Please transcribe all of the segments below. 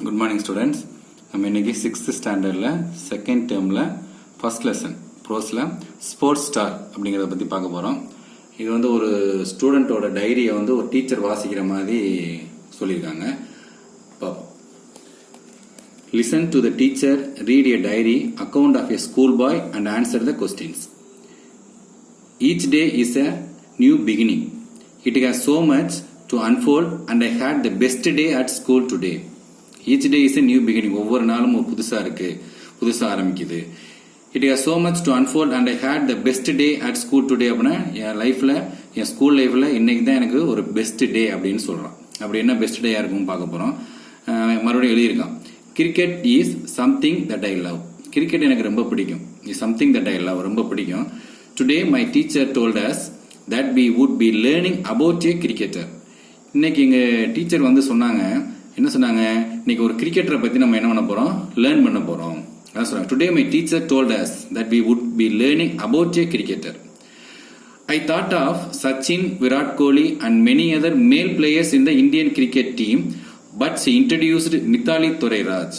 Good morning students. நம்ம இன்னைக்கு 6th ஸ்டாண்டர்டில் செகண்ட் டேர்மில் ஃபர்ஸ்ட் லெசன் ப்ரோஸில் ஸ்போர்ட்ஸ் ஸ்டார் அப்படிங்கிறத பற்றி பார்க்க போகிறோம். இது வந்து ஒரு ஸ்டூடெண்ட்டோட டைரியை வந்து ஒரு டீச்சர் வாசிக்கிற மாதிரி சொல்லியிருக்காங்க. பார்ப்போம். Listen to the teacher read a diary account of a school boy and answer the questions. Each day is a new beginning. It has so much to unfold and I had the best day at school today. Each day is a new beginning. ஒவ்வொரு நாளும் புதுசா ஆரம்பிக்குது. It has so much to unfold and I had the best day at school today. அப்படின்னா என் school லைஃப்ல இன்னைக்கு தான் எனக்கு ஒரு பெஸ்ட் டே அப்படின்னு சொல்றான். அப்படி என்ன பெஸ்ட் டேயா இருக்கும் பார்க்க போறோம். மறுபடியும் எழுதியிருக்கான். Cricket is something that I love. Cricket எனக்கு ரொம்ப பிடிக்கும். Is something that I love, ரொம்ப பிடிக்கும். Today my teacher told us that we would be learning about a cricketer. இன்னைக்கு எங்க டீச்சர் வந்து சொன்னாங்க, என்ன சொன்னாங்க, இன்னைக்கு ஒரு கிரிக்கெட்டரை பத்தி நம்ம என்ன பண்ண போறோம், லேர்ன் பண்ண போறோம். அதான் சொன்னாங்க. Today my teacher told us that we would be learning about a cricketer. I thought of Sachin, Virat Kohli and many other male players in the Indian cricket team, but she introduced Mithali Thoriraj.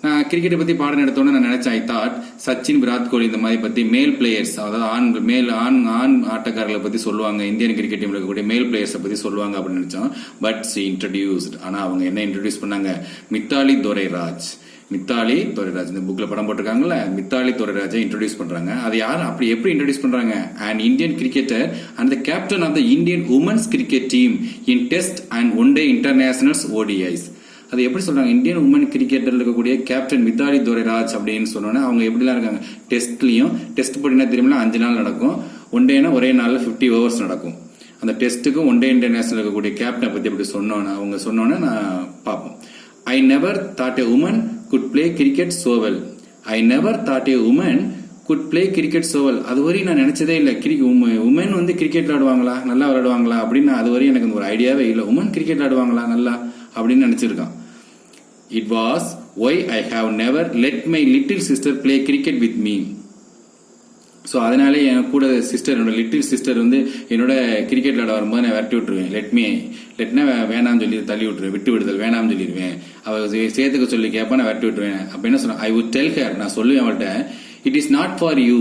நான் கிரிக்கெட்டை பத்தி பாடம் எடுத்தோன்னு நான் நினைச்சேன், I thought Sachin, Virat Kohli இந்த மாதிரி பத்தி மேல் பிளேயர்ஸ், அதாவது ஆண் ஆட்டக்காரர்களை பத்தி சொல்லுவாங்க, இந்தியன் கிரிக்கெட் டீம்ல இருக்கக்கூடிய மேல் பிளேயர்ஸை பத்தி சொல்லுவாங்க அப்படின்னு நினைச்சோம். பட் சி இன்ட்ரடியூஸ்ட், ஆனா அவங்க என்ன இன்ட்ரடியூஸ் பண்ணாங்க, மித்தாலி தொரைராஜ். மித்தாலி தொரைராஜ் இந்த புக்ல படம் போட்டிருக்காங்கல்ல, மித்தாலி தொரைராஜை இன்ட்ரடியூஸ் பண்றாங்க. அது யார், அப்படி எப்படி இன்ட்ரடியூஸ் பண்றாங்க, and Indian cricketer and the captain of the Indian women's cricket team in test and one day internationals ODIs. அது எப்படி சொல்றாங்க, இந்தியன் உமன் கிரிக்கெட்டர்ல இருக்கக்கூடிய கேப்டன் மித்தாலி தொரைராஜ் அப்படின்னு சொன்னோன்னா அவங்க எப்படிலாம் இருக்காங்க, டெஸ்ட்லயும், டெஸ்ட் போட்டினா தெரியுமா 5 நாள் நடக்கும், ஒன் டேனா ஒரே நாள்ல 50 ஓவர்ஸ் நடக்கும். அந்த டெஸ்ட்டுக்கும் ஒன் டே இன்டர்நேஷனல் இருக்கக்கூடிய கேப்டனை பத்தி எப்படி அவங்க சொன்னோன்னு நான் பார்ப்போம். I never thought a woman could play cricket so well. I never thought a woman could play cricket so well. அதுவரையும் நான் நினைச்சதே இல்லை, உமன் வந்து கிரிக்கெட் விளையாடுவாங்களா, நல்லா விளையாடுவாங்களா அப்படின்னு அதுவரையும் எனக்கு ஒரு ஐடியாவே இல்லை. உமன் கிரிக்கெட் விளையாடுவாங்களா நல்லா அப்படின்னு நினைச்சிருக்கான். It was why I have never let my little sister play cricket with me. So அதனாலே என் கூட சிஸ்டர், என்னோட லிட்டில் சிஸ்டர் வந்து என்னோட கிரிக்கெட் விளையாட வரும்போது நான் விரட்டி விட்டுருவேன். லெட்னா வேணாம்னு சொல்லி தள்ளி விட்டுருவேன், விட்டு விடுதல் வேணாம்னு சொல்லிடுவேன். அவள் சேர்த்துக்க சொல்லி கேட்பா, நான் விரட்டி விட்டுருவேன். அப்ப என்ன சொன்னேன், ஐ வுட் டெல் ஹர், நான் சொல்லுவேன் அவள்கிட்ட, it is not for you,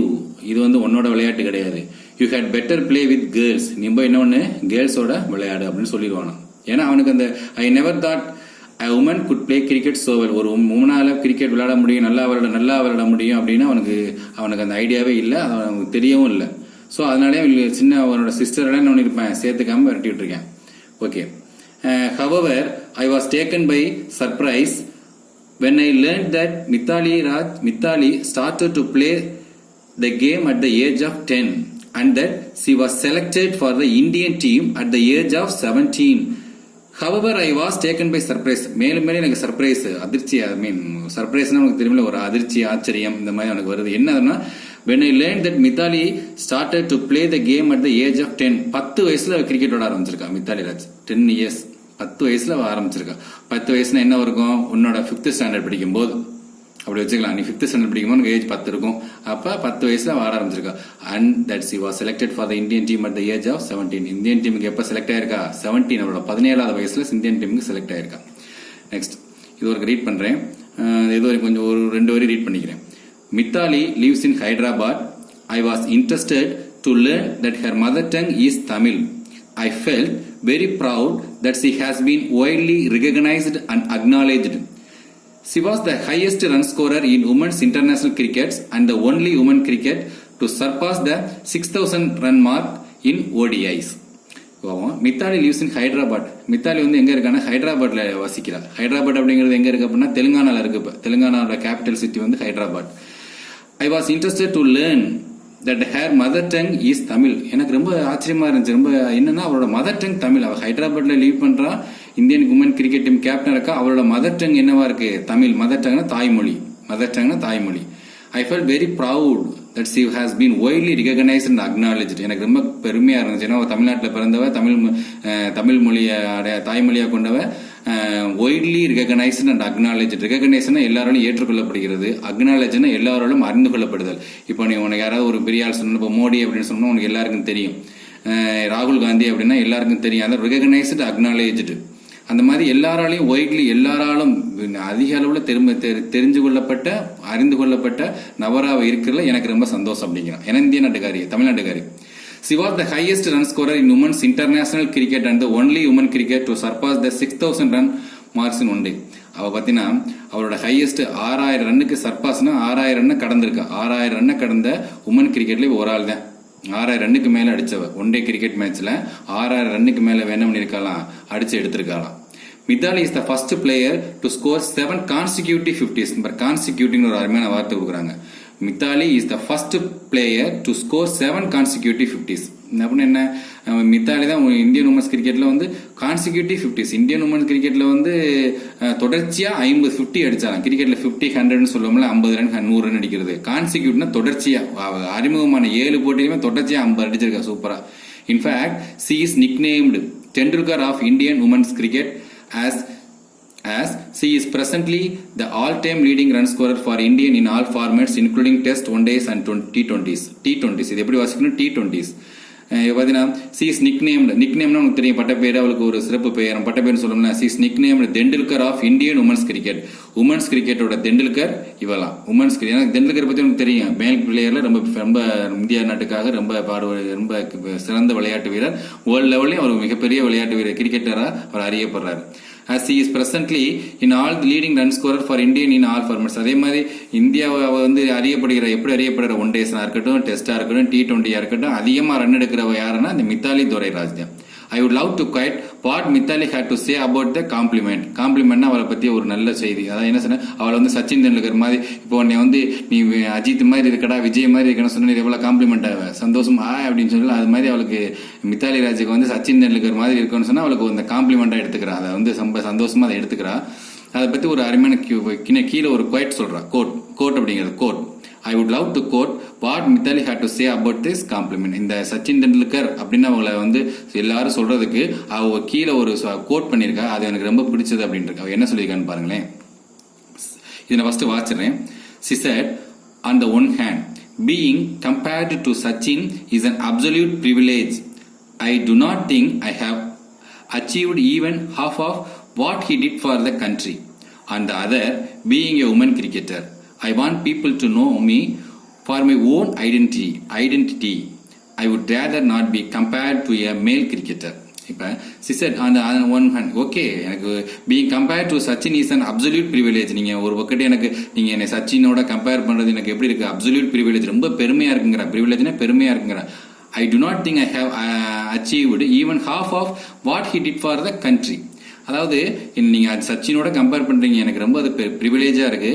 இது வந்து உன்னோட விளையாட்டு கிடையாது. You had better play with girls, நீ போய் என்ன ஒன்று கேர்ள்ஸோட விளையாடு அப்படின்னு சொல்லிடுவான். ஏன்னா அவனுக்கு அந்த ஐ never thought a woman could play cricket so well. ஒரு உமனால கிரிக்கெட் விளையாட முடியும், நல்லா விளையாட முடியும் அப்படின்னு அவனுக்கு அந்த ஐடியாவே இல்லை, அது அவனுக்கு தெரியவும் இல்லை. ஸோ அதனாலே சின்ன அவனோட சிஸ்டரோட என்ன பண்ணிருப்பேன், சேர்த்துக்காம விரட்டிட்டு இருக்கேன். Okay. However, I was taken by surprise when I learned that Mithali started to play the game at the age of 10 and that she was selected for the Indian team at the age of 17. However, I was taken by surprise. மேலும் எனக்கு surprise, அதிர்ச்சி, சர்ப்ரைஸ்னா உனக்கு தெரியுமில்ல, ஒரு அதிர்ச்சி, ஆச்சரியம் இந்த மாதிரி எனக்கு வருது. என்னதுன்னா, when I learned that Mithali started to play the game at the age of 10. 10 வயசுல கிரிக்கெட் விளையாட ஆரம்பிச்சிருக்கா மித்தாலி ராஜ். 10 years, 10 வயசுல ஆரம்பிச்சிருக்கா. 10 வயசுனா என்ன இருக்கும், உன்னோட 5th ஸ்டாண்டர்ட் படிக்கும் போது அப்படி வச்சுக்கலாம். நீ 5th ஸ்டாண்டர்ட் படிக்கும்போது உனக்கு ஏஜ் 10 இருக்கும். அப்ப 10 வயசுல ஆட ஆரம்பிச்சிருக்கா. And that she was selected for the Indian team at the age of 17. Indian டீமுக்கு எப்ப செலக்ட் ஆயிருக்கா, 17, அவளோட 17வது வயசுல இந்தியன் டீமுக்கு செலக்ட் ஆயிருக்கா. நெக்ஸ்ட் இது ஒரு ரீட் பண்றேன், ஏதோ கொஞ்சம் ஒரு 2 வரி ரீட் பண்ணிக்கிறேன். Mithali lives in Hyderabad. I was interested to learn that her mother tongue is Tamil. I felt very proud that she has been widely recognized and acknowledged. She was the highest run scorer in women's international cricket and the only woman cricket to surpass the 6,000 run mark in ODIs. Mithali lives in Hyderabad. Mithali வந்து எங்க இருக்கான்னா ஹைதராபாத்ல வசிக்கிறார். ஹைதராபாத் அப்படிங்கிறது எங்க இருக்கு அப்படின்னா தெலுங்கானால இருக்கு. தெலுங்கானாவோட கேபிட்டல் சிட்டி வந்து Hyderabad. I was interested to learn that her mother tongue is Tamil. எனக்கு ரொம்ப ஆச்சரியமா இருந்துச்சு. ரொம்ப என்னன்னா, அவளோட மதர் டங் தமிழ். அவள் ஹைதராபாத்ல லீவ் பண்றா, Indian women cricket team captain இருக்கா. அவளோட மதர் டங் என்னவா இருக்கு, தமிழ். மதர் டங்னா தாய்மொழி. I felt very proud that she has been widely recognized and acknowledged. எனக்கு ரொம்ப பெருமையா இருந்துச்சு. ஏன்னா தமிழ்நாட்டில் பிறந்தவ, தமிழ் மொழியை தாய்மொழியா கொண்டவ, ஒய்ட்லி ரெகனைஸ்ட் அண்ட் அக்னாலேஜ். ரெகனைஸ்னா எல்லாராலும் ஏற்றுக்கொள்ளப்படுகிறது, அக்னாலேஜ்னா எல்லாராலும் அறிந்து கொள்ளப்படுதல். இப்போ நீ உனக்கு யாராவது ஒரு பெரிய ஆள் சொன்ன, இப்போ மோடி அப்படின்னு சொன்னா உனக்கு எல்லாருக்கும் தெரியும், ராகுல் காந்தி அப்படின்னா எல்லாருக்கும் தெரியும். அதான் ரெகனைஸ்டு, அக்னாலேஜ்டு. அந்த மாதிரி எல்லாராலையும் ஒய்ட்லி எல்லாராலும் அதிக அளவில் தெரிஞ்சு கொள்ளப்பட்ட அறிந்து கொள்ளப்பட்ட நபராக இருக்கிறதுல எனக்கு ரொம்ப சந்தோஷம் அப்படிங்கிறான். ஏன்னா இந்திய நாட்டுக்காரி, தமிழ்நாட்டுக்காரி. She was the highest run scorer in women's international cricket and the only woman cricket to surpass the 6,000 run marks in one day. அவ பார்த்தீங்கன்னா அவரோட ஹையஸ்ட் 6000 ரன்னுக்கு சர்பாஸ்னா 6000 ரன்னு கடந்திருக்கா. 6000 ரன்னை கடந்த உமன் கிரிக்கெட்ல ஒரு ஆள் தான். 6000 ரன்னுக்கு மேல அடிச்சவ ஒன் டே கிரிக்கெட் மேட்ச்ல 6000 ரன்னுக்கு மேல வேணும் பண்ணிருக்கலாம், அடிச்சு எடுத்திருக்கலாம். Mithali is the first player to score 7 consecutive 50s. கான்சிக்யூட்டிவ்னு ஒரு அருமையான வார்த்தை கொடுக்குறாங்க. Mithali is the first player to score 7 consecutive 50s. அப்படின்னு என்ன, மித்தாலி தான் இந்தியன் உமன்ஸ் கிரிக்கெட்ல வந்து கான்சிக்யூட்டிவ் 50s. இந்தியன் உமன்ஸ் கிரிக்கெட்ல வந்து தொடர்ச்சியா 50 அடிச்சாலாம். கிரிக்கெட்ல 50 100ன்னு சொல்லுவோம்ல, 50 ரன் 100 ரன் அடிக்கிறது. கான்சிக்யூட்னா தொடர்ச்சியா, அறிமுகமான 7 போட்டியுமே தொடர்ச்சியா 50 அடிச்சிருக்கா, சூப்பரா. In fact she is nicknamed Tendulkar of Indian women's cricket as she is presently the all-time leading run scorer for Indian in all formats including Test, One Days and T20s. இது எப்படி வாசிக்கணும், T20s. பார்த்தீங்கன்னா சி இஸ் நிக்நேம்டு, நிக்நேம்னா உங்களுக்கு தெரியும், பட்ட பேர், அவளுக்கு ஒரு சிறப்பு பெயர், பட்ட பேர் சொல்லணும்னா she is nicknamed Tendulkar of Indian women's cricket. Women's கிரிக்கெட்டோட தெண்டுல்கர் இவலாம். உமன்ஸ் கிரிக்கெட் எனக்கு தெண்டுல்கர் பற்றி உங்களுக்கு தெரியும், மேல் பிளேயர்ல ரொம்ப இந்தியா நாட்டுக்காக ரொம்ப சிறந்த விளையாட்டு வீரர். வேர்ல்டு லெவல்லையும் அவர் மிகப்பெரிய விளையாட்டு வீரர், கிரிக்கெட்டராக அவர் அறியப்படுறாரு. As he is presently in all the leading run scorer for Indian in all formats. அதே மாதிரி இந்தியாவை வந்து எப்படி அறியப்படுகிற ஒன் டேஸா இருக்கட்டும், டெஸ்டா இருக்கட்டும், T20 இருக்கட்டும், அதிகமா ரன் எடுக்கிறவ யாருன்னா இந்த மித்தாலி துரைராஜ் தான். I would love to quote what Mithali had to say about the compliment. காம்ப்ளிமெண்ட்னா அவளை பத்தி ஒரு நல்ல செய்தி. அதாவது என்ன சொன்ன, அவளை வந்து சச்சின் தெண்டுல்கர் மாதிரி, இப்போ உன்னை வந்து நீ அஜித் மாதிரி இருக்கடா, விஜய் மாதிரி இருக்கணும் சொன்ன எவ்வளவு காம்ப்ளிமெண்ட் ஆவ, சந்தோஷம் அப்படின்னு சொல்லல. அது மாதிரி அவளுக்கு மித்தாலி ராஜுக்கு வந்து சச்சின் தெண்டுல்கர் மாதிரி இருக்குன்னு சொன்னா அவளுக்கு அந்த காம்ப்ளிமெண்டா எடுத்துக்கிறா, அதை வந்து சந்தோஷமா அதை எடுத்துக்கிறா. அதை பத்தி ஒரு அருமையான கீழே ஒரு குவைட் சொல்றா, கோட் அப்படிங்கிறது code. I would love to quote what Mithali had to say about this compliment. இந்த சச்சின் தெண்டுல்கர் அப்படின்னு அவங்கள வந்து எல்லாரும் சொல்றதுக்கு அவ கீழே ஒரு கோட் பண்ணியிருக்கா, அது எனக்கு ரொம்ப பிடிச்சது அப்படின்ட்டு. அவ என்ன சொல்லியிருக்கான்னு பாருங்களேன். இதை நான் ஃபர்ஸ்ட் வாசிக்கிறேன். She said, on the one hand, being compared to Sachin is an absolute privilege. I do not think I have achieved even half of what he did for the country. On the other, being a woman cricketer, I want people to know me for my own identity. I would rather not be compared to a male cricketer. இப்போ சிசட் அந்த one hand okay, எனக்கு being compare to Sachin is an absolute privilege. நீங்கள் ஒரு பக்கத்து எனக்கு நீங்கள் என்னை சச்சினோட compare பண்ணுறது எனக்கு எப்படி இருக்குது, அப்சல்யூட் ப்ரிவிலேஜ், ரொம்ப பெருமையாக இருக்குங்கிற. ப்ரிவிலேஜ்னா பெருமையாக இருக்குங்கிற. I do not think I have achieved even half of what he did for the country. அதாவது நீங்க சச்சினோட கம்பேர் பண்றீங்க, எனக்கு ரொம்ப அது ப்ரிவிலேஜா இருக்கு.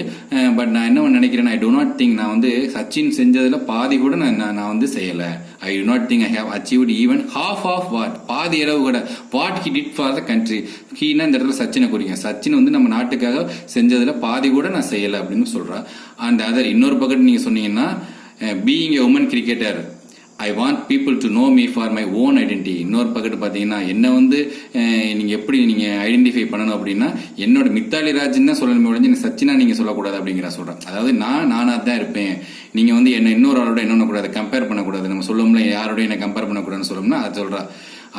பட் நான் என்ன நினைக்கிறேன், ஐ டோ நாட் திங்க் நான் வந்து சச்சின் செஞ்சதுல பாதி கூட நான் வந்து செய்யல. I do not think I have achieved even half of what, பாதி அளவு கூட what he did for the country. ஹீனா இந்த இடத்துல சச்சினை குறிங்க. சச்சின் வந்து நம்ம நாட்டுக்காக செஞ்சதுல பாதி கூட நான் செய்யல அப்படின்னு சொல்றா. அண்ட் அதர் இன்னொரு பக்கத்து நீங்க சொன்னீங்கன்னா being a woman cricketer, I want people to know me for my own identity. இன்னொரு பக்கத்து பார்த்தீங்கன்னா என்ன வந்து நீங்கள் எப்படி நீங்கள் ஐடென்டிஃபை பண்ணணும் அப்படின்னா என்னோட மித்தாலி ராஜ்னு தான் சொல்லணுமே ஒழிஞ்சு சச்சினா நீங்கள் சொல்லக்கூடாது அப்படிங்கிற சொல்கிறேன். அதாவது நானாக தான் இருப்பேன், நீங்கள் வந்து என்ன இன்னொரு ஆளோட என்ன பண்ணக்கூடாது, கம்பேர் பண்ணக்கூடாது. நம்ம சொல்லுவோம்ல யாரோட என்ன கம்பேர் பண்ணக்கூடாதுன்னு சொல்லணும்னா அதை சொல்கிறா.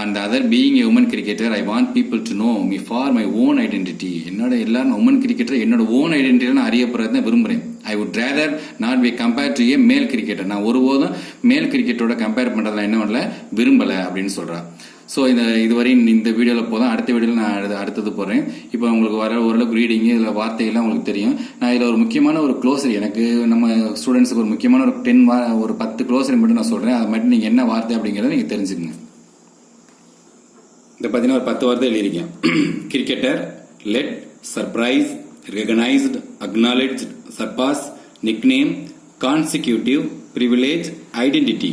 And other being a woman cricketer, I want people to know me for my own identity. என்னோட எல்லாரும் உமன் கிரிக்கெட்டர் என்னோட ஓன் ஐடென்டிட்டி நான் அறியப்படுறது தான் விரும்புகிறேன். I would rather not be compare to a male cricketer. நான் ஒருபோதும் மேல் கிரிக்கெட்டோட கம்பேர் பண்ணுறதுல என்ன பண்ணல, விரும்பலை அப்படின்னு சொல்கிறா. ஸோ இதுவரை இந்த வீடியோவில் போதும். அடுத்த வீடியோவில் நான் அடுத்தது போடுறேன். இப்போ உங்களுக்கு ஓரளவுக்கு ரீடிங்கு இதில் வார்த்தைகள்லாம் உங்களுக்கு தெரியும். நான் இதில் ஒரு முக்கியமான ஒரு க்ளோசரி, எனக்கு நம்ம ஸ்டூடெண்ட்ஸுக்கு ஒரு முக்கியமான ஒரு 10 க்ளோசரி மட்டும் நான் சொல்கிறேன். அதை மட்டும் நீங்கள் என்ன வார்த்தை அப்படிங்கிறத நீங்கள் தெரிஞ்சுக்கங்க. இந்த பார்த்தீங்கன்னா ஒரு 10 வார்த்தை எழுதிருக்கேன். Cricketer, led, surprise, recognised, acknowledge, surpass, nickname, consecutive, privilege, identity.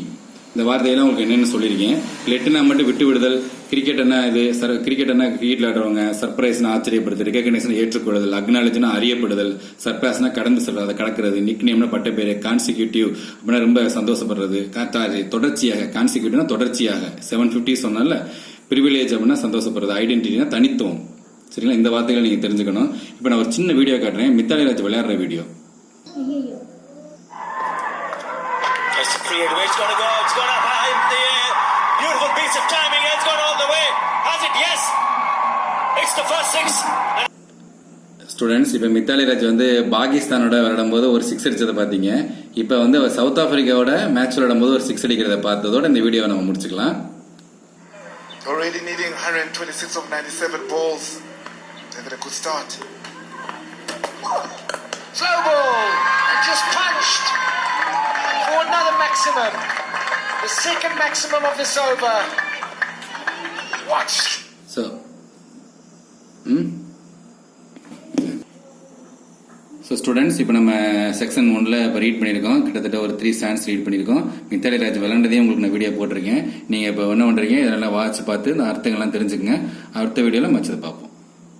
இந்த வார்த்தையெல்லாம் உங்களுக்கு என்னென்னு சொல்லியிருக்கேன். லெட்டுனா மட்டும் விட்டு விடுதல், கிரிக்கெட்னா இது கிரிக்கெட்னா கிரிக்கெட் விளையாடுறவங்க, சர்ப்ரைஸ்னா ஆச்சரியப்படுத்துறது, ரெகக்னைஸ்னா ஏற்றுக்கொள்ளுதல், அக்னாலஜ்னா அறியப்படுதல், சர்பாஸ்னா கடந்து செல்றது, அதை கடக்கிறது, நிக்நேம்னா பட்ட பேரு, கான்சிக்யூட்டிவ் அப்படின்னா ரொம்ப சந்தோஷப்படுறது, தொடர்ச்சியாக, கான்சிக்யூட்டிவ்னா தொடர்ச்சியாக 750 சொன்னால, ப்ரிவிலேஜ் அப்படின்னா சந்தோஷப்படுறது, ஐடென்டிட்டினா தனித்துவம். சரிங்களா, இந்த வார்த்தைகளை நீங்க தெரிஞ்சுக்கணும். இப்போ நான் ஒரு சின்ன வீடியோ காட்டுறேன், மித்தாலி ராஜ் விளையாடுற video. It's going to go. It's gone up high in the air. Beautiful piece of timing. It's gone all the way. Has it? Yes. It's the first six. Students இப்போ மித்தாலி ராஜ் வந்து பாகிஸ்தானோட விளையாடும்போது ஒரு சிக்ஸ் அடிச்சதை பார்த்தீங்க. இப்போ வந்து சவுத் ஆப்பிரிக்காவோட மேட்ச் விளையாடும்போது ஒரு சிக்ஸ் அடிக்கிறத பார்த்ததோட இந்த வீடியோவை நம்ம முடிச்சுக்கலாம். Already needing 126 of 97 balls. They've a good start. Slow ball and just punched for another maximum. The second maximum of this over. Watch. So, so students இப்போ நம்ம செக்ஷன் 1ல் இப்போ ரீட் பண்ணியிருக்கோம். கிட்டத்தட்ட ஒரு 3 ஸ்டாண்ட்ஸ் ரீட் பண்ணியிருக்கோம். மித்தாலி ராஜ் விளாண்டதையும் உங்களுக்கு நான் வீடியோ போட்டிருக்கேன். நீங்கள் இப்போ என்ன பண்ணுறீங்க, இதெல்லாம் வாட்ச் பார்த்து இந்த அர்த்தங்கள்லாம் தெரிஞ்சுக்கங்க. அடுத்த வீடியோவில் மச்சதை பார்ப்போம்.